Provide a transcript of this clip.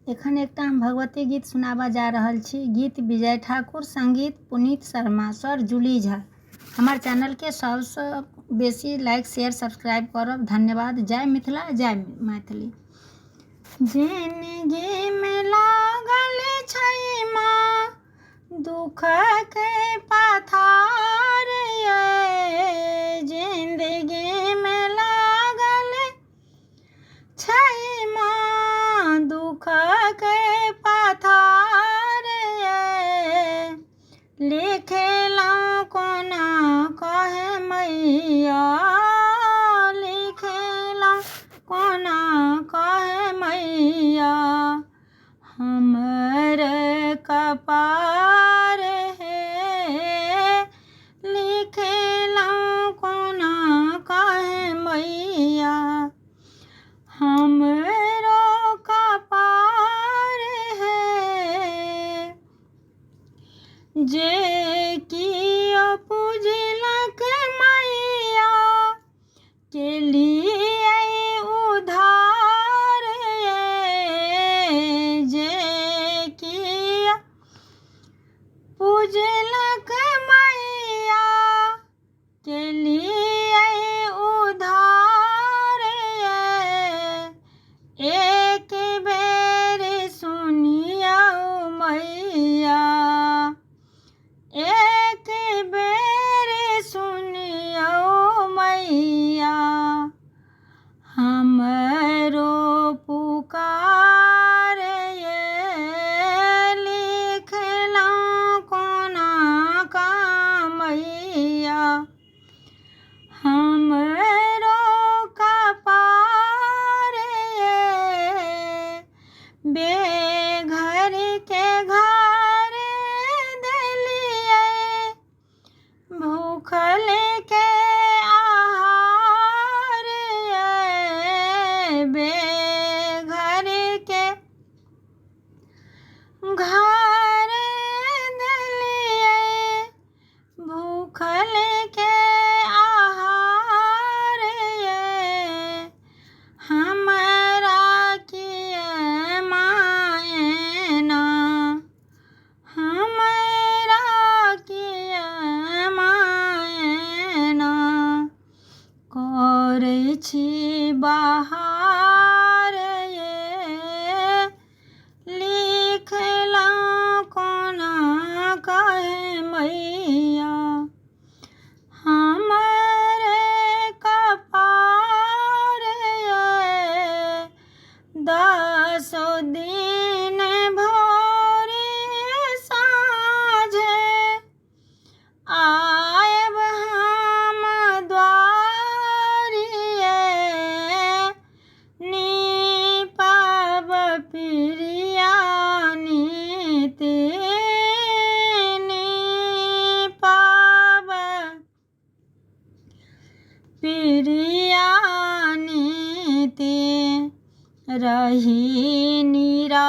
एखन एकटा हम भगवती गीत सुनाबऽ जा रहल छी। गीत विजय ठाकुर, संगीत पुनीत शर्मा, स्वर जूली झा। हमार चैनल के सबसे बेसी लाइक शेयर सब्सक्राइब करब। धन्यवाद। जय मिथिला, जय मैथिली। जिंदगी में लागल छै माँ दुख के पथार ये, जिंदगी में लागल छै माँ दुख के पथार ये, लिखेलहुँ कोना कहे मैया, लिखेलहुँ कोना कहे मैया, हमर कपार हे, लिखेलहुँ कोना कहे मैया, हमरो कपार है। जे कियो पूजलक मैया के लिए उधार ये, जे कियो पूजलक मैया के लिए उधार ये, एक बेर सुनियो मैया, एक बेर सुनियो मैया, हमरो पुकार ये, लिखलहुँ कोना का मैया, हमरो कपार ये, बेघर के घर देलियै, भूखल के आहार ये, बेघर के घर देलियै, भूखल के आहार ये, हमरा किए मायना, हमरा किए मायना, करै छी बहार ये, लिखलहुँ कोना कहे मैया, हमरे कपार ये, 10 दिन भोरे साँझे आयब हम द्वारिये, नीपब पिरिया नीति, नीपब पिरिया नीति, रही निरा